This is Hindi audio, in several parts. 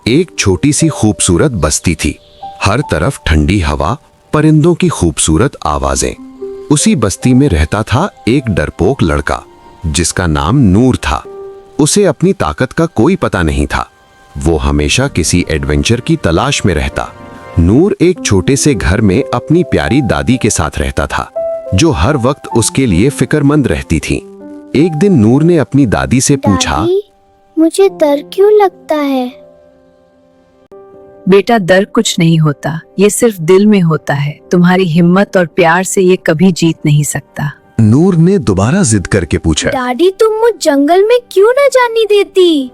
एक छोटी सी खूबसूरत बस्ती थी। हर तरफ ठंडी हवा, परिंदों की खूबसूरत आवाजें। उसी बस्ती में रहता था एक डरपोक लड़का जिसका नाम नूर था। उसे अपनी ताकत का कोई पता नहीं था। वो हमेशा किसी एडवेंचर की तलाश में रहता। नूर एक छोटे से घर में अपनी प्यारी दादी के साथ रहता था, जो हर वक्त उसके लिए फिक्रमंद रहती थी। एक दिन नूर ने अपनी दादी से पूछा, दादी, मुझे डर क्यों लगता है? बेटा, डर कुछ नहीं होता, ये सिर्फ दिल में होता है। तुम्हारी हिम्मत और प्यार से ये कभी जीत नहीं सकता। नूर ने दोबारा जिद करके पूछा, दादी, तुम मुझ जंगल में क्यों न जाने देती?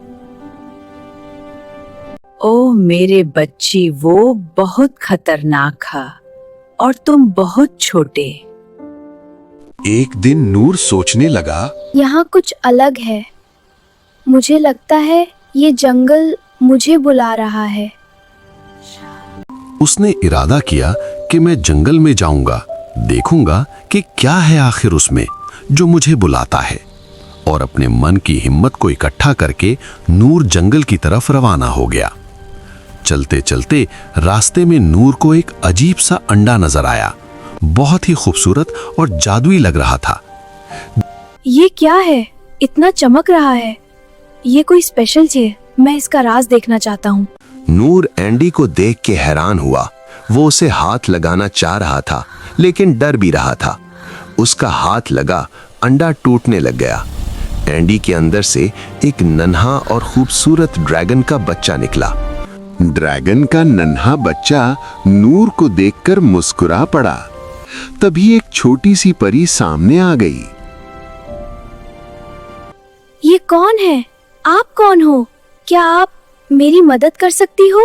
ओ मेरे बच्ची, वो बहुत खतरनाक है और तुम बहुत छोटे। एक दिन नूर सोचने लगा, यहाँ कुछ अलग है। मुझे लगता है ये जंगल मुझे बुला रहा है। उसने इरादा किया कि मैं जंगल में जाऊंगा, देखूंगा कि क्या है आखिर उसमें जो मुझे बुलाता है। और अपने मन की हिम्मत को इकट्ठा करके नूर जंगल की तरफ रवाना हो गया। चलते चलते रास्ते में नूर को एक अजीब सा अंडा नजर आया। बहुत ही खूबसूरत और जादुई लग रहा था। ये क्या है? इतना चमक रहा है। ये कोई स्पेशल चीज है। मैं इसका राज देखना चाहता हूँ। नूर एंडी को देख के हैरान हुआ। वो उसे हाथ लगाना चाह रहा था, लेकिन डर भी रहा था। उसका हाथ लगा, अंडा टूटने लग गया। एंडी के अंदर से एक नन्हा और खूबसूरत ड्रैगन का बच्चा निकला। ड्रैगन का नन्हा बच्चा नूर को देखकर मुस्कुरा पड़ा। तभी एक छोटी सी परी सामने आ गई। ये कौन है? आप कौन हो? क्या आप मेरी मदद कर सकती हो?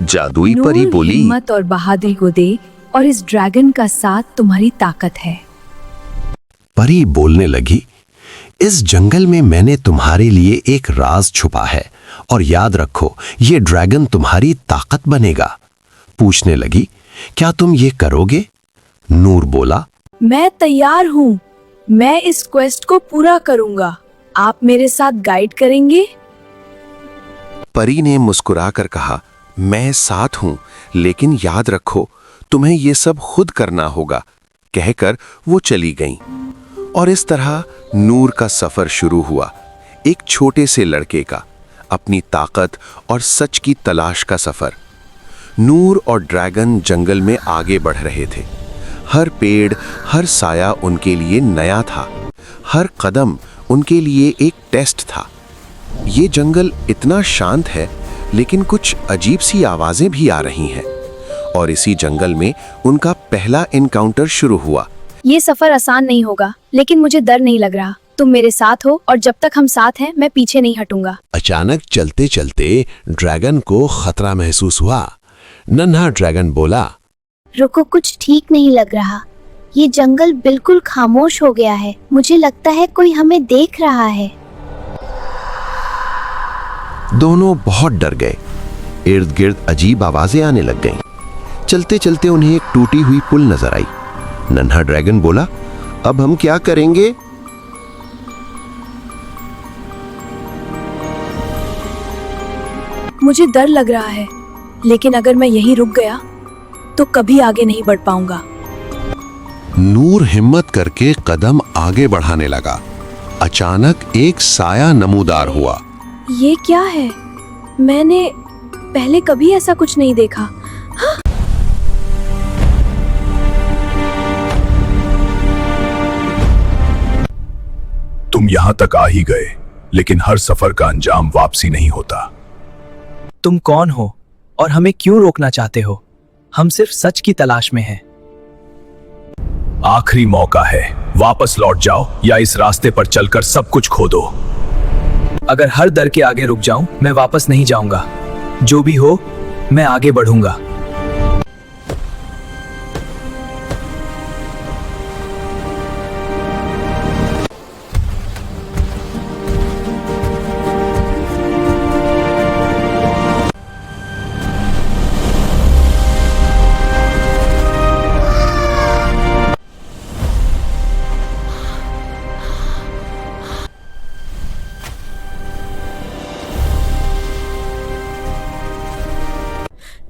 जादुई परी नूर बोली, हिम्मत और बहादुरी को दे, और इस ड्रैगन का साथ तुम्हारी ताकत है। परी बोलने लगी, इस जंगल में मैंने तुम्हारे लिए एक राज छुपा है, और याद रखो, ये ड्रैगन तुम्हारी ताकत बनेगा। पूछने लगी, क्या तुम ये करोगे? नूर बोला, मैं तैयार हूँ। मैं इस क्वेस्ट को पूरा करूँगा। आप मेरे साथ गाइड करेंगे? परी ने मुस्कुराकर कहा, मैं साथ हूं, लेकिन याद रखो, तुम्हें ये सब खुद करना होगा। कहकर वो चली गईं। और इस तरह नूर का सफर शुरू हुआ। एक छोटे से लड़के का अपनी ताकत और सच की तलाश का सफर। नूर और ड्रैगन जंगल में आगे बढ़ रहे थे। हर पेड़, हर साया उनके लिए नया था। हर कदम उनके लिए एक टेस्ट था। ये जंगल इतना शांत है, लेकिन कुछ अजीब सी आवाजें भी आ रही हैं। और इसी जंगल में उनका पहला एनकाउंटर शुरू हुआ। ये सफर आसान नहीं होगा, लेकिन मुझे डर नहीं लग रहा। तुम मेरे साथ हो, और जब तक हम साथ हैं, मैं पीछे नहीं हटूंगा। अचानक चलते चलते ड्रैगन को खतरा महसूस हुआ। नन्हा ड्रैगन बोला, रुको, कुछ ठीक नहीं लग रहा। ये जंगल बिल्कुल खामोश हो गया है। मुझे लगता है कोई हमें देख रहा है। दोनों बहुत डर गए। इर्द गिर्द अजीब आवाजें आने लग गईं। चलते चलते उन्हें एक टूटी हुई पुल नजर आई। नन्हा ड्रैगन बोला, अब हम क्या करेंगे? मुझे डर लग रहा है, लेकिन अगर मैं यहीं रुक गया तो कभी आगे नहीं बढ़ पाऊंगा। नूर हिम्मत करके कदम आगे बढ़ाने लगा। अचानक एक साया नमूदार हुआ। ये क्या है? मैंने पहले कभी ऐसा कुछ नहीं देखा। तुम यहां तक आ ही गए, लेकिन हर सफर का अंजाम वापसी नहीं होता। तुम कौन हो और हमें क्यों रोकना चाहते हो? हम सिर्फ सच की तलाश में हैं। आखिरी मौका है, वापस लौट जाओ या इस रास्ते पर चलकर सब कुछ खो दो। अगर हर डर के आगे रुक जाऊं, मैं वापस नहीं जाऊंगा। जो भी हो, मैं आगे बढ़ूंगा।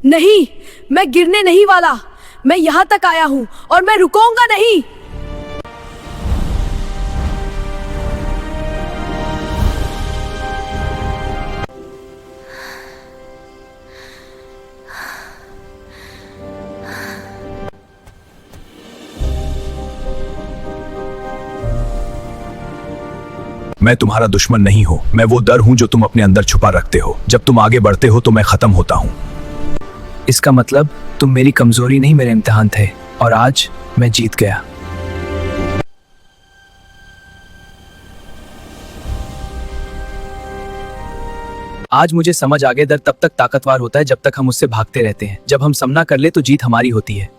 नहीं, मैं गिरने नहीं वाला। मैं यहाँ तक आया हूँ और मैं रुकूंगा नहीं। मैं तुम्हारा दुश्मन नहीं हूं, मैं वो डर हूं जो तुम अपने अंदर छुपा रखते हो। जब तुम आगे बढ़ते हो तो मैं खत्म होता हूं। इसका मतलब तुम मेरी कमजोरी नहीं, मेरे इम्तिहान थे, और आज मैं जीत गया। आज मुझे समझ आ गया, डर तब तक ताकतवर होता है जब तक हम उससे भागते रहते हैं। जब हम सामना कर ले तो जीत हमारी होती है।